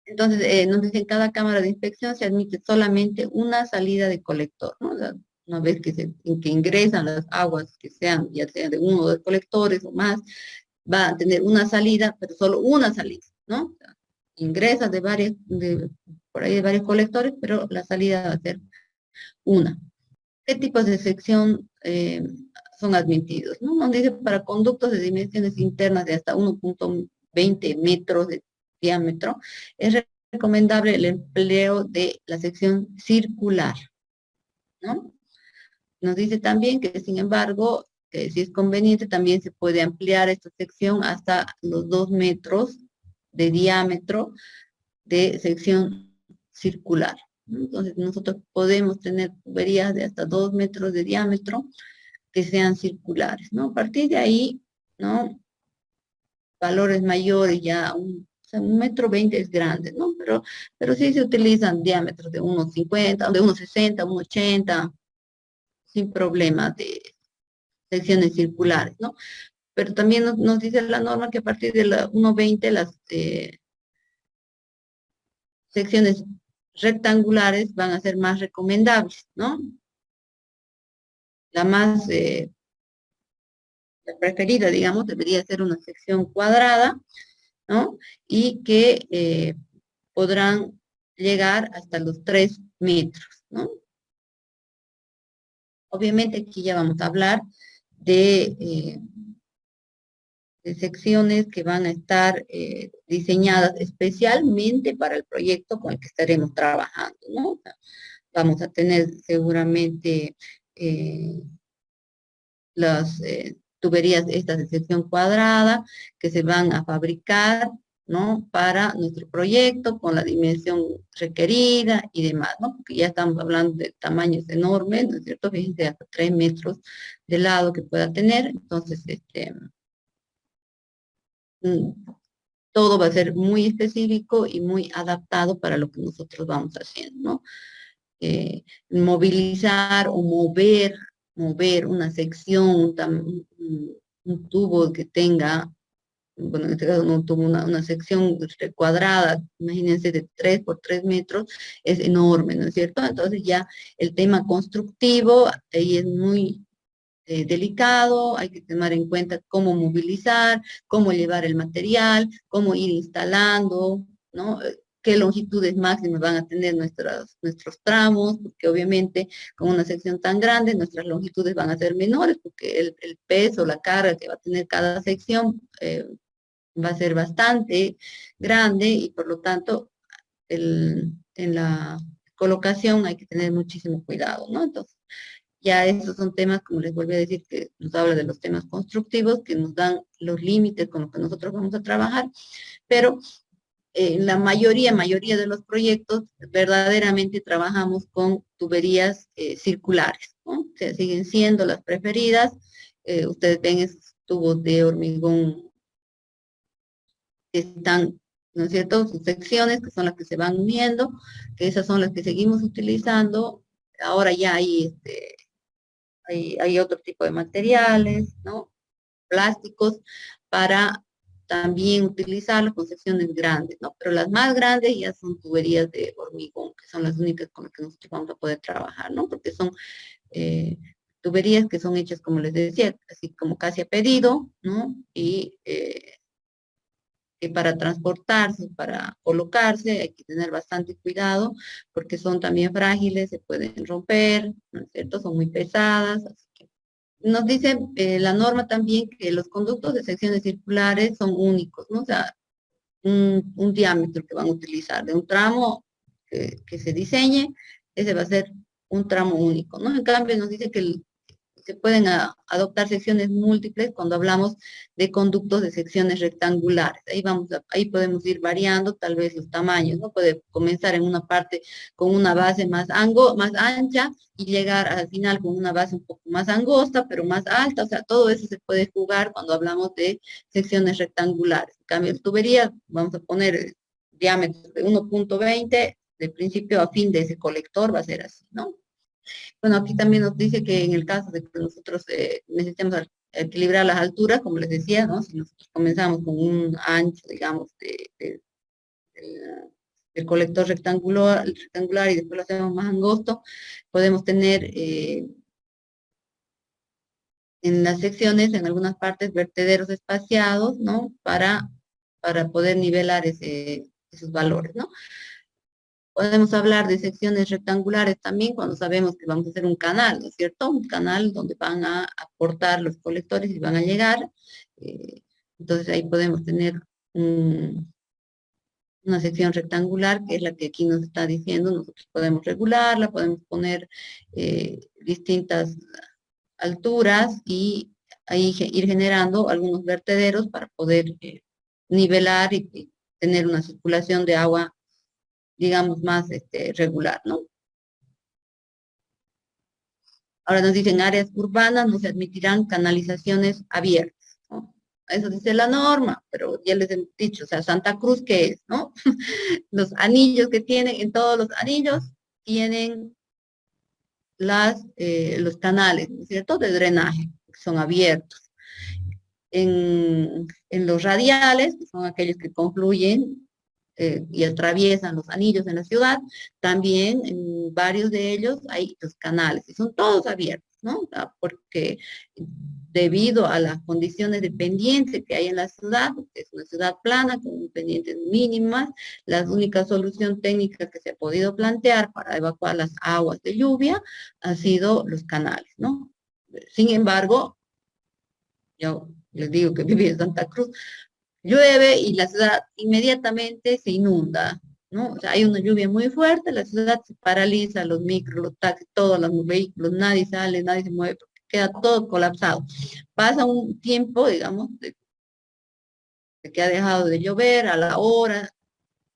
Entonces, nos dicen, cada cámara de inspección se admite solamente una salida de colector, ¿no? O sea, una vez que ingresan las aguas, que sean, ya sea de uno o dos colectores o más, va a tener una salida, pero solo una salida, ¿no? O sea, ingresa por ahí de varios colectores, pero la salida va a ser una. ¿Qué tipos de sección son admitidos? ¿No? Nos dice para conductos de dimensiones internas de hasta 1.20 metros de diámetro, es recomendable el empleo de la sección circular, ¿no? Nos dice también que, sin embargo, si es conveniente, también se puede ampliar esta sección hasta los 2 metros de diámetro de sección circular, ¿no? Entonces, nosotros podemos tener tuberías de hasta 2 metros de diámetro que sean circulares, ¿no? A partir de ahí, ¿no? Valores mayores ya, o sea, 1,20 m es grande, ¿no? Pero sí se utilizan diámetros de 1,50, de 1,60, 1,80, sin problema de secciones circulares, ¿no? Pero también nos dice la norma que a partir de la 1,20 las secciones rectangulares van a ser más recomendables, ¿no? La más la preferida, digamos, debería ser una sección cuadrada, ¿no? Y que podrán llegar hasta los 3 metros, ¿no? Obviamente aquí ya vamos a hablar de secciones que van a estar diseñadas especialmente para el proyecto con el que estaremos trabajando, ¿no? O sea, vamos a tener seguramente las tuberías estas de sección cuadrada que se van a fabricar, ¿no? Para nuestro proyecto con la dimensión requerida y demás, ¿no? Porque ya estamos hablando de tamaños enormes, ¿no es cierto? Fíjense, hasta 3 metros de lado que pueda tener. Entonces, mm, todo va a ser muy específico y muy adaptado para lo que nosotros vamos haciendo, ¿no? Movilizar o mover una sección, un tubo que tenga, bueno, en este caso no tuvo una sección cuadrada, imagínense de 3 por 3 metros, es enorme, ¿no es cierto? Entonces ya el tema constructivo ahí es muy delicado, hay que tomar en cuenta cómo movilizar, cómo llevar el material, cómo ir instalando, ¿no? Qué longitudes máximas van a tener nuestros tramos, porque obviamente con una sección tan grande nuestras longitudes van a ser menores, porque el peso, la carga que va a tener cada sección va a ser bastante grande y por lo tanto en la colocación hay que tener muchísimo cuidado, ¿no? Entonces, ya esos son temas, como les volví a decir, que nos habla de los temas constructivos, que nos dan los límites con los que nosotros vamos a trabajar, pero en la mayoría de los proyectos verdaderamente trabajamos con tuberías circulares, ¿no? O sea, siguen siendo las preferidas. Ustedes ven esos tubos de hormigón que están, ¿no es cierto? Sus secciones, que son las que se van uniendo, que esas son las que seguimos utilizando. Ahora ya hay otro tipo de materiales, ¿no? Plásticos, para también utilizarlo con secciones grandes, ¿no? Pero las más grandes ya son tuberías de hormigón, que son las únicas con las que nosotros vamos a poder trabajar, ¿no? Porque son eh, tuberías que son hechas, como les decía, así como casi a pedido, ¿no? Y que para transportarse, para colocarse, hay que tener bastante cuidado, porque son también frágiles, se pueden romper, ¿no es cierto? Son muy pesadas, así que nos dice la norma también que los conductos de secciones circulares son únicos, ¿no? O sea, un diámetro que van a utilizar de un tramo que se diseñe, ese va a ser un tramo único, ¿no? En cambio, nos dice que se pueden adoptar secciones múltiples cuando hablamos de conductos de secciones rectangulares. Ahí podemos ir variando tal vez los tamaños, ¿no? Puede comenzar en una parte con una base más ancha y llegar al final con una base un poco más angosta, pero más alta. O sea, todo eso se puede jugar cuando hablamos de secciones rectangulares. En cambio, tubería, vamos a poner diámetro de 1.20, de principio a fin de ese colector va a ser así, ¿no? Bueno, aquí también nos dice que en el caso de que nosotros necesitemos equilibrar las alturas, como les decía, ¿no? Si nosotros comenzamos con un ancho, digamos, del colector rectangular y después lo hacemos más angosto, podemos tener en las secciones, en algunas partes, vertederos espaciados, ¿no? Para poder nivelar esos valores, ¿no? Podemos hablar de secciones rectangulares también cuando sabemos que vamos a hacer un canal, ¿no es cierto? Un canal donde van a aportar los colectores y van a llegar. eh, entonces ahí podemos tener una sección rectangular, que es la que aquí nos está diciendo. Nosotros podemos regularla, podemos poner distintas alturas y ahí ir generando algunos vertederos para poder nivelar y tener una circulación de agua, digamos, más regular, ¿no? Ahora nos dicen áreas urbanas no se admitirán canalizaciones abiertas, ¿no? Eso dice la norma, pero ya les he dicho, o sea, Santa Cruz, ¿qué es, no? Los anillos que tienen, en todos los anillos tienen los canales, ¿no es cierto?, de drenaje, que son abiertos. En los radiales, que son aquellos que confluyen y atraviesan los anillos en la ciudad, también en varios de ellos hay los canales, y son todos abiertos, ¿no? Porque debido a las condiciones de pendiente que hay en la ciudad, que es una ciudad plana con pendientes mínimas, la única solución técnica que se ha podido plantear para evacuar las aguas de lluvia han sido los canales, ¿no? Sin embargo, yo les digo que viví en Santa Cruz, llueve y la ciudad inmediatamente se inunda, ¿no? O sea, hay una lluvia muy fuerte, la ciudad se paraliza, los micros, los taxis, todos los vehículos, nadie sale, nadie se mueve, queda todo colapsado. Pasa un tiempo, digamos, de que ha dejado de llover, a la hora,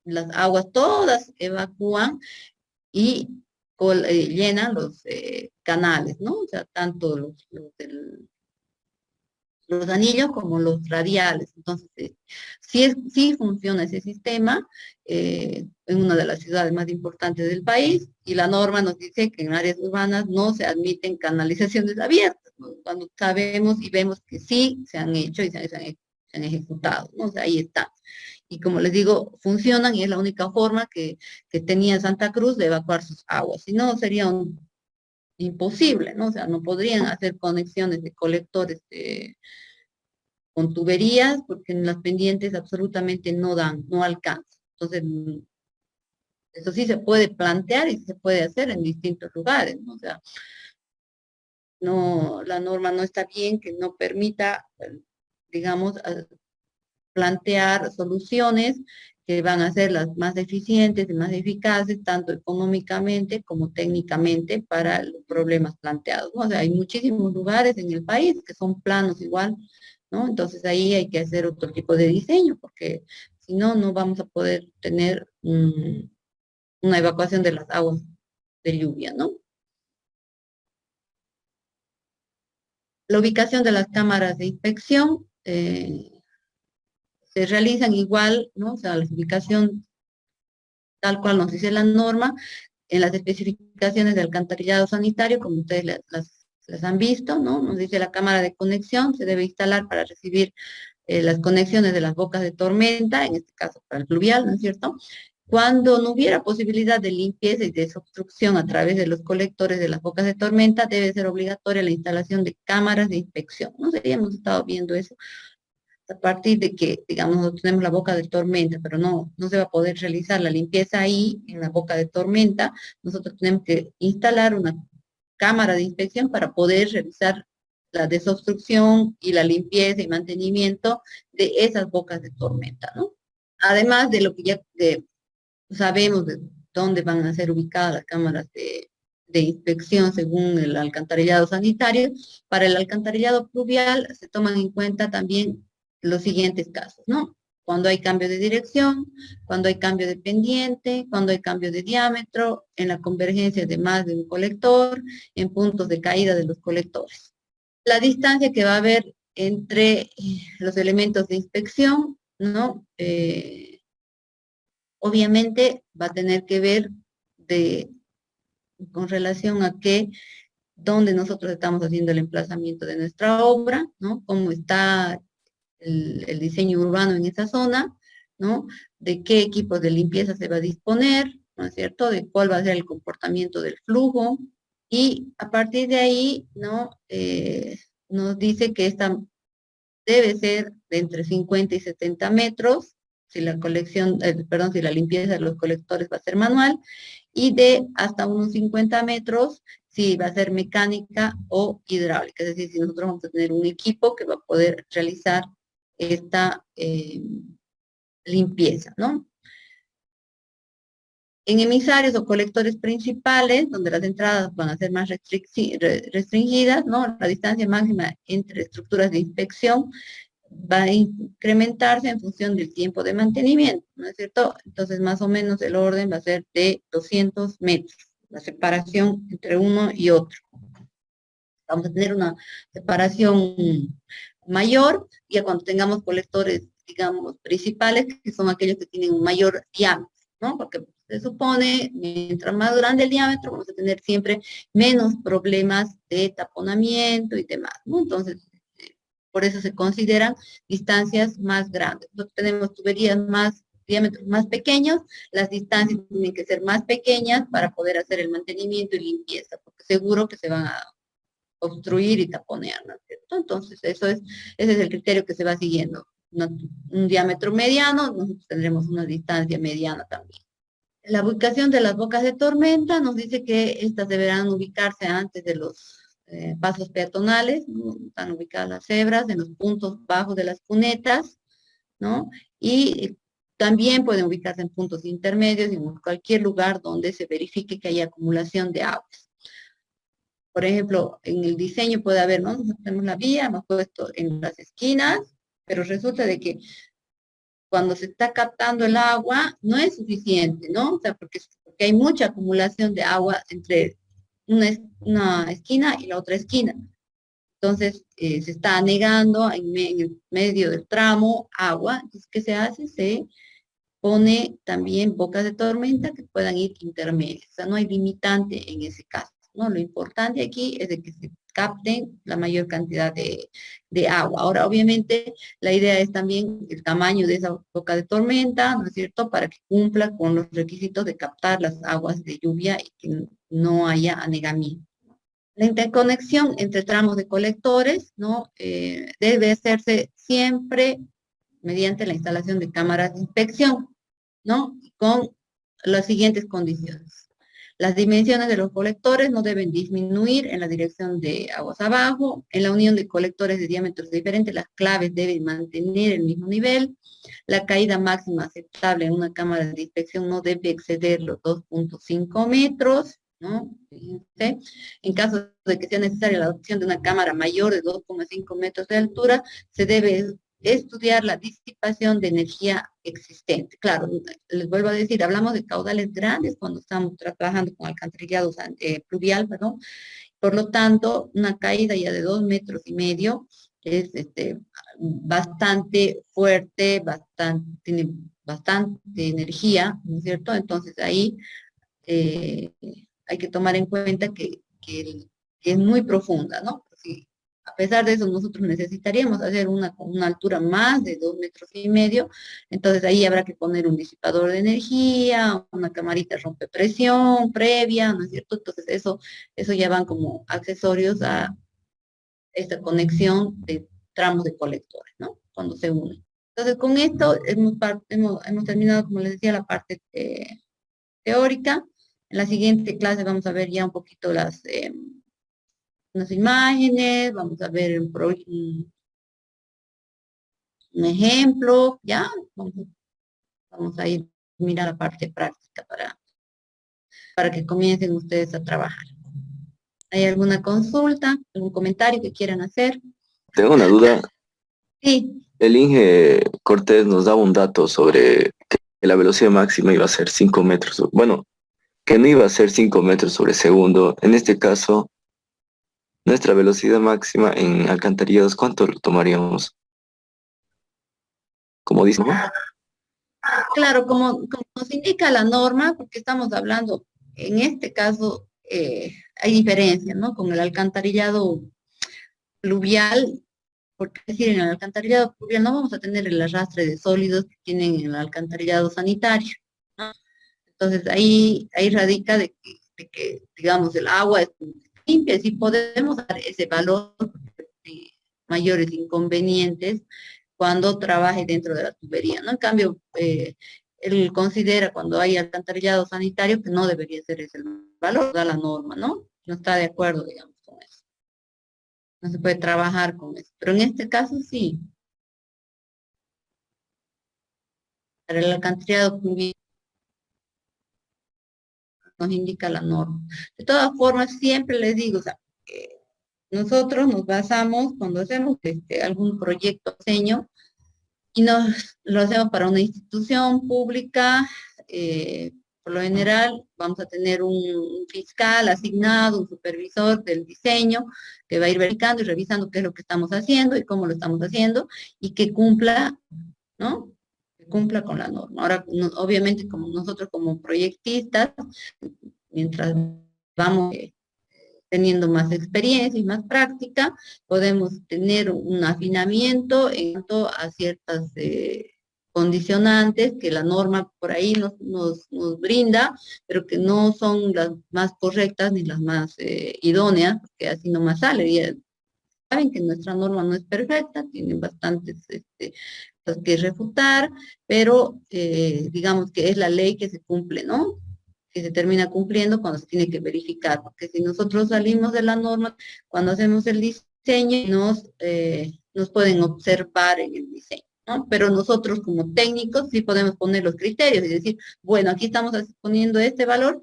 las aguas todas evacúan y llenan los canales, ¿no? O sea, tanto los anillos como los radiales. Entonces, sí funciona ese sistema en una de las ciudades más importantes del país, y la norma nos dice que en áreas urbanas no se admiten canalizaciones abiertas, ¿no? Cuando sabemos y vemos que sí se han hecho y se han ejecutado, ¿no? O sea, ahí está. Y como les digo, funcionan y es la única forma que tenía Santa Cruz de evacuar sus aguas. Si no, sería imposible, ¿no? O sea, no podrían hacer conexiones de colectores con tuberías, porque en las pendientes absolutamente no dan, no alcanzan. Entonces, eso sí se puede plantear y se puede hacer en distintos lugares, ¿no? O sea, no, la norma no está bien que no permita, digamos, plantear soluciones que van a ser las más eficientes y más eficaces, tanto económicamente como técnicamente, para los problemas planteados, ¿no? O sea, hay muchísimos lugares en el país que son planos igual, ¿no? Entonces ahí hay que hacer otro tipo de diseño, porque si no, no vamos a poder tener una evacuación de las aguas de lluvia, ¿no? La ubicación de las cámaras de inspección se realizan igual, ¿no? O sea, la ubicación tal cual nos dice la norma, en las especificaciones de alcantarillado sanitario, como ustedes las han visto, ¿no? Nos dice la cámara de conexión se debe instalar para recibir las conexiones de las bocas de tormenta, en este caso para el pluvial, ¿no es cierto? Cuando no hubiera posibilidad de limpieza y desobstrucción a través de los colectores de las bocas de tormenta, debe ser obligatoria la instalación de cámaras de inspección. No sé, ya hemos estado viendo eso a partir de que, digamos, nosotros tenemos la boca de tormenta, pero no se va a poder realizar la limpieza ahí, en la boca de tormenta, nosotros tenemos que instalar una cámara de inspección para poder realizar la desobstrucción y la limpieza y mantenimiento de esas bocas de tormenta, ¿no? Además de lo que ya sabemos de dónde van a ser ubicadas las cámaras de inspección según el alcantarillado sanitario, para el alcantarillado pluvial se toman en cuenta también los siguientes casos, ¿no? Cuando hay cambio de dirección, cuando hay cambio de pendiente, cuando hay cambio de diámetro, en la convergencia de más de un colector, en puntos de caída de los colectores. La distancia que va a haber entre los elementos de inspección, ¿no? Obviamente va a tener que ver con relación a dónde nosotros estamos haciendo el emplazamiento de nuestra obra, ¿no? Cómo está el diseño urbano en esa zona, ¿no? De qué equipos de limpieza se va a disponer, ¿no es cierto? De cuál va a ser el comportamiento del flujo. Y a partir de ahí, ¿no? Nos dice que esta debe ser de entre 50 y 70 metros, si la colección, perdón, si la limpieza de los colectores va a ser manual, y de hasta unos 50 metros si va a ser mecánica o hidráulica, es decir, si nosotros vamos a tener un equipo que va a poder realizar esta limpieza, ¿no? En emisarios o colectores principales, donde las entradas van a ser más restringidas, ¿no? La distancia máxima entre estructuras de inspección va a incrementarse en función del tiempo de mantenimiento, ¿no es cierto? Entonces, más o menos el orden va a ser de 200 metros, la separación entre uno y otro. Vamos a tener una separación mayor, ya cuando tengamos colectores, digamos, principales, que son aquellos que tienen un mayor diámetro, ¿no? Porque se supone, mientras más grande el diámetro, vamos a tener siempre menos problemas de taponamiento y demás, ¿no? Entonces, por eso se consideran distancias más grandes. Nosotros tenemos tuberías diámetros más pequeños, las distancias tienen que ser más pequeñas para poder hacer el mantenimiento y limpieza, porque seguro que se van a obstruir y taponear, ¿no es cierto? Entonces, ese es el criterio que se va siguiendo. Un diámetro mediano, nosotros tendremos una distancia mediana también. La ubicación de las bocas de tormenta nos dice que estas deberán ubicarse antes de los pasos peatonales, ¿no? Están ubicadas las cebras, en los puntos bajos de las cunetas, ¿no? Y también pueden ubicarse en puntos intermedios y en cualquier lugar donde se verifique que haya acumulación de aguas. Por ejemplo, en el diseño puede haber, ¿no? Nosotros tenemos la vía, hemos puesto en las esquinas, pero resulta de que cuando se está captando el agua no es suficiente, ¿no? O sea, porque hay mucha acumulación de agua entre una esquina y la otra esquina. Entonces, se está anegando en el medio del tramo agua. Entonces, ¿qué se hace? Se pone también bocas de tormenta que puedan ir intermedias. O sea, no hay limitante en ese caso, ¿no? Lo importante aquí es de que se capten la mayor cantidad de agua. Ahora, obviamente, la idea es también el tamaño de esa boca de tormenta, ¿no es cierto?, para que cumpla con los requisitos de captar las aguas de lluvia y que no haya anegamiento. La interconexión entre tramos de colectores, ¿no? Debe hacerse siempre mediante la instalación de cámaras de inspección, ¿no? Con las siguientes condiciones. Las dimensiones de los colectores no deben disminuir en la dirección de aguas abajo. En la unión de colectores de diámetros diferentes, las claves deben mantener el mismo nivel. La caída máxima aceptable en una cámara de inspección no debe exceder los 2.5 metros, ¿no? Fíjense. En caso de que sea necesaria la adopción de una cámara mayor de 2,5 metros de altura, se debe estudiar la disipación de energía existente. Claro, les vuelvo a decir, hablamos de caudales grandes cuando estamos trabajando con alcantarillado pluvial, perdón. Por lo tanto, una caída ya de 2,5 metros es bastante fuerte, tiene bastante energía, ¿no es cierto? Entonces ahí eh, hay que tomar en cuenta que es muy profunda, ¿no? Sí, a pesar de eso, nosotros necesitaríamos hacer una altura más de 2,5 metros, entonces ahí habrá que poner un disipador de energía, una camarita rompepresión previa, ¿no es cierto? Entonces eso ya van como accesorios a esta conexión de tramos de colectores, ¿no? Cuando se unen. Entonces, con esto hemos terminado, como les decía, la parte teórica. En la siguiente clase vamos a ver ya un poquito unas imágenes, vamos a ver un ejemplo, ¿ya? Vamos a ir a mirar la parte práctica para que comiencen ustedes a trabajar. ¿Hay alguna consulta, algún comentario que quieran hacer? Tengo una duda. Sí, El Inge Cortés nos daba un dato sobre que la velocidad máxima iba a ser 5 metros. Bueno, que no iba a ser 5 metros sobre segundo. En este caso, nuestra velocidad máxima en alcantarillados, ¿cuánto lo tomaríamos? Como dice, ¿no? claro, como nos indica la norma, porque estamos hablando, en este caso, hay diferencia, ¿no? Con el alcantarillado pluvial, porque es decir, en el alcantarillado pluvial no vamos a tener el arrastre de sólidos que tienen en el alcantarillado sanitario, ¿no? Entonces ahí radica de que, digamos, el agua es limpia, si podemos dar ese valor de mayores inconvenientes cuando trabaje dentro de la tubería, ¿no? En cambio, él considera cuando hay alcantarillado sanitario que no debería ser ese el valor, da la norma, ¿no? No está de acuerdo, digamos, con eso. No se puede trabajar con eso. Pero en este caso sí, para el alcantarillado nos indica la norma. De todas formas, siempre les digo, o sea, nosotros nos basamos cuando hacemos algún proyecto diseño y lo hacemos para una institución pública, por lo general vamos a tener un fiscal asignado, un supervisor del diseño, que va a ir verificando y revisando qué es lo que estamos haciendo y cómo lo estamos haciendo, y que cumpla, ¿no? Que cumpla con la norma. Ahora, obviamente, como nosotros como proyectistas, mientras vamos teniendo más experiencia y más práctica, podemos tener un afinamiento en cuanto a ciertas condicionantes que la norma por ahí nos brinda, pero que no son las más correctas ni las más idóneas, porque así nomás sale. Y saben que nuestra norma no es perfecta, tiene bastantes cosas que refutar, pero digamos que es la ley que se cumple, ¿no? Que se termina cumpliendo cuando se tiene que verificar, porque si nosotros salimos de la norma, cuando hacemos el diseño, nos pueden observar en el diseño, ¿no? Pero nosotros como técnicos sí podemos poner los criterios y decir, bueno, aquí estamos poniendo este valor,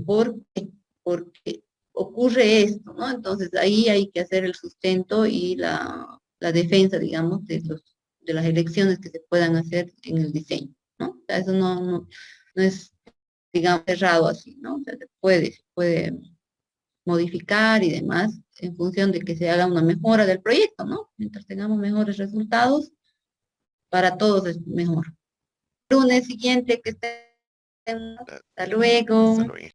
¿por qué? Porque ocurre esto, ¿no? Entonces ahí hay que hacer el sustento y la defensa, digamos, de las elecciones que se puedan hacer en el diseño, ¿no? O sea, eso no es, digamos, cerrado así, ¿no? O sea, se puede modificar y demás en función de que se haga una mejora del proyecto, ¿no? Mientras tengamos mejores resultados, para todos es mejor. Lunes siguiente que estén, hasta luego. Hasta luego.